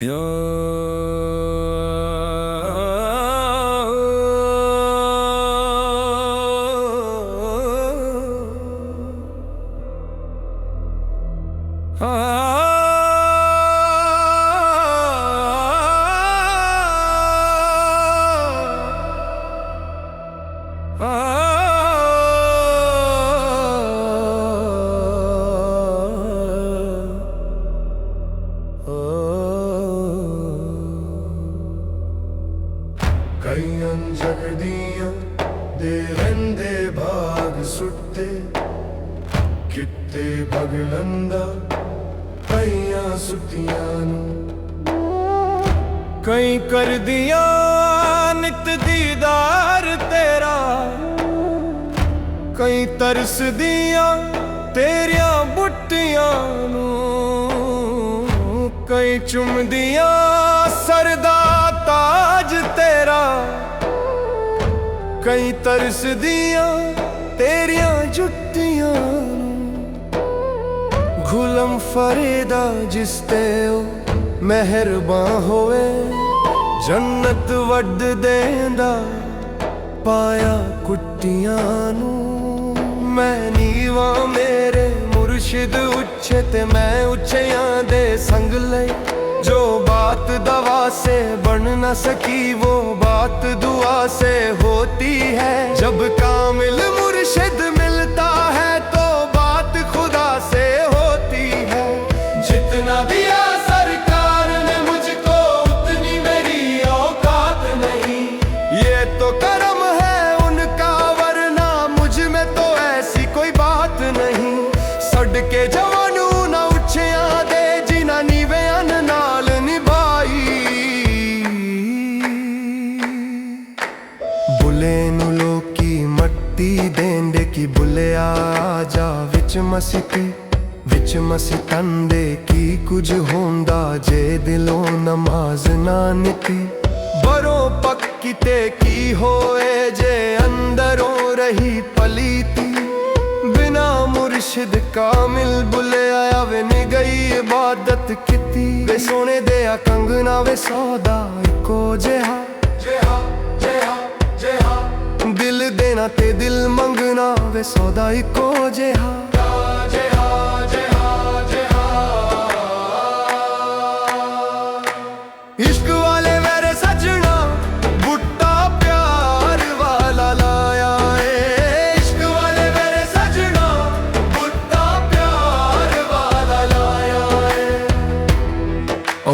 Yo ਕਈਆਂ ਜਗਦੀਆਂ ਦੇ ਰਹਿੰਦੇ ਭਾਗ ਸੁੱਟੇ ਕਿਤੇ ਬਗਲੰਦਾ ਕਈਆਂ ਸੁੱਤੀਆਂ ਨੂੰ ਕਈ ਕਰਦੀਆਂ ਨਿਤ ਦੀਦਾਰ ਤੇਰਾ ਕਈ ਤਰਸਦੀਆਂ ਤੇਰੀਆਂ ਬੁੱਟੀਆਂ ਨੂੰ ਕਈ ਚੁੰਮਦੀਆਂ ਸਰਦਾ ਤਾਜ ਤੇਰਾ ਕਈ ਤਰਸਦੀਆਂ ਤੇਰੀਆਂ ਜੁੱਤੀਆਂ ਨੂੰ ਗੁਲਾਮ ਫਰੀਦਾ ਜਿਸ ਤੇ ਉਹ ਮਿਹਰਬਾਨ ਹੋਵੇ ਜੰਨਤ ਵੱਡ ਦੇਂਦਾ ਪਾਇਆ ਕੁੱਟੀਆਂ ਨੂੰ ਮੈਂ ਨੀਵਾ ਮੇਰੇ ਮੁਰਸ਼ਿਦ ਉੱਚੇ ਤੇ ਮੈਂ ਉੱਚਿਆਂ ਦੇ ਸੰਗ ਲਈ जो बात दवा से बन न सकी वो बात दुआ से होती है जब कामिल मुर्शिद मिलता है तो बात खुदा से होती है जितना दिया सरकार ने मुझको उतनी मेरी औकात नहीं ये तो करम है उनका वरना मुझ में तो ऐसी कोई बात नहीं सड़ के जवानू ना उछिया दे जिना नीवे नाल निभाई बुले नू लोकी मट्टी देंदे की बुले आ जा विच मसीतन दे की कुछ होंदा जे दिलों नमाज ना निती बरों पक्की ते की होए जे अंदरों रही पलीती बिना मुर्शिद कामिल बुले आया वे नी गई इबादत किती वे सोने दे कंगना वे सौदा इको जेहा दिल देना ते दिल मंगना वे सौदा इको जेहा इश्क वाले मेरे सजना बुट्टा प्यार वाला लाया इश्क वाले मेरे सजना बुट्टा प्यार वाला लाया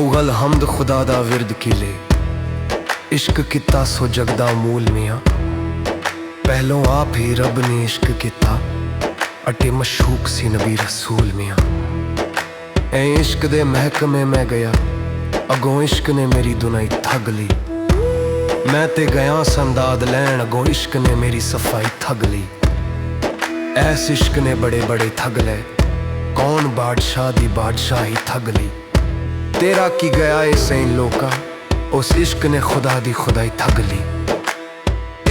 औगल हमद खुदा दा विरद किले इश्क किता सो जगदा मूल मियां पहलों आप ही रब ने इश्क किता अटे मशूक सी नबी रसूल मियां ए इश्क दे महकमे मैं गया अगों इश्क ने मेरी दुनाई ठग ली मैं ते गया संदाद लैन अगों इश्क ने मेरी सफाई ठग ली ऐस इश्क ने बड़े बड़े ठग ले कौन बादशाह दी बादशाही ठग ली तेरा की गया ए सैन लोका उस इश्क ने खुदा दी खुदाई ठग ली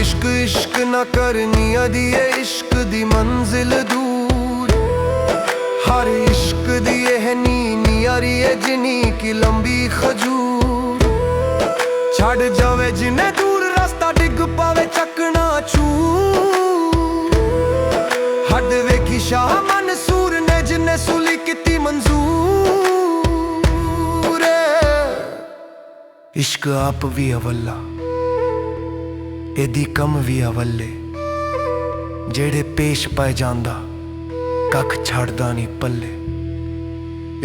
इश्क इश्क ना करनी दिए इश्क दी मंजिल दूर हर इश्क दिए है नी यारी जिनी की लंबी खजूर छड़ जावे जिन्हें दूर रास्ता डिग पावे चकना चूर हद वेखी शाह मंसूर ने जिन्हें सुली किती मंजूर इश्क आप भी अवल्ला एदी कम भी अवल्ले जेड़े पेश पाए जांदा कख छड़दा नहीं पल्ले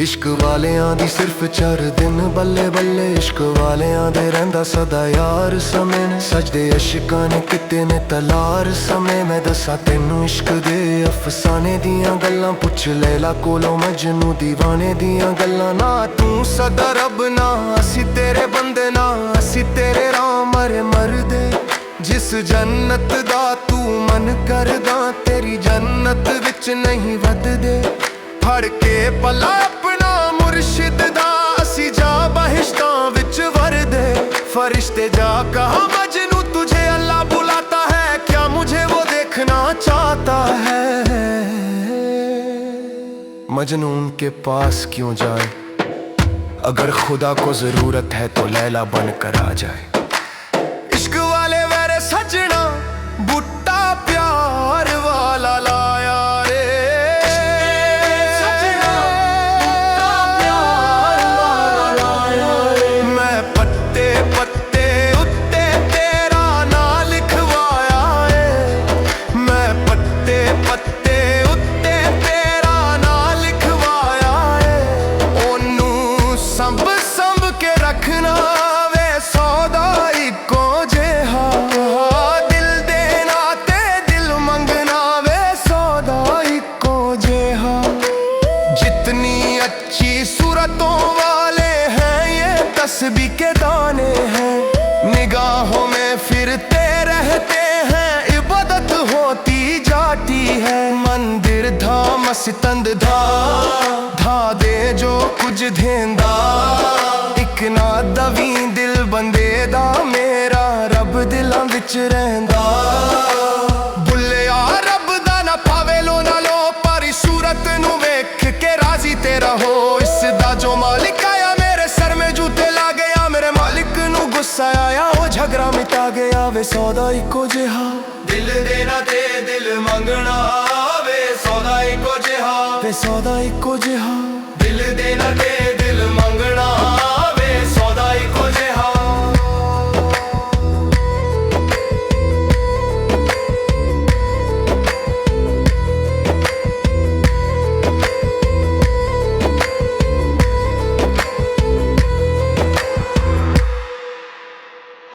इश्क वालियां दी सिर्फ 4 दिन बल्ले बल्ले इश्क वालियां दे रहिंदा सदा यार समय ने सजदे अशिकां ने किते ने तलार समय मैं दसा तेनू इश्क दे अफसाने दियां गल्लां पुछ लैला कोलों मजनू दीवाने दियां गल्लां ना तू सदा रब ना असी तेरे बंदे ना असी तेरे राम मरदे जिस जन्नत दा तू मन करदा तेरी जन्नत विच नहीं वधदे फड़ के पला अपना मुर्शिद दा असी जा बहिश्तां विच वरदे फरिश्ते जा कहा मजनू तुझे अल्लाह बुलाता है क्या मुझे वो देखना चाहता है मजनून के पास क्यों जाए अगर खुदा को जरूरत है तो लैला बनकर आ जाए। इश्क वाले मेरे सजना बूटा प्यार वाला लाया रे, सजना बूटा प्यार वाला लाया रे। मैं पत्ते पत्ते उत्ते तेरा ना लिखवाया है, मैं पत्ते पत्ते उत्ते तेरा ना लिखवाया है। ओनू संभ संभ के रखना वे सौदा इको जेहा, दिल देना ते दिल मंगना वे सौदा इको जेहा। जितनी अच्छी सूरतों वाले हैं ये तस्बीह के दाने हैं, निगाहों में फिरते रहते हैं, इबादत होती जाती है। मंदिर धा मस्जिद धा धा दे जो कुछ धेंदा, इक ना दवी दिल बंदे दा मेरा रब दिलां विच रहिंदा। बुल्लिया रब दा ना पावे लो ना लो, पर सूरत नू वेख के राजी ते रहो। इस दा जो मालिक आया मेरे सर में जूते ला गया, मेरे मालिक नू गुस्सा आया वो झगड़ा मिटा गया। वे सौदा इको जिहा, दिल देना ते दिल मंगना वे सौदा इको जिहा, वे सौदा इको जिहा, दिल देना ते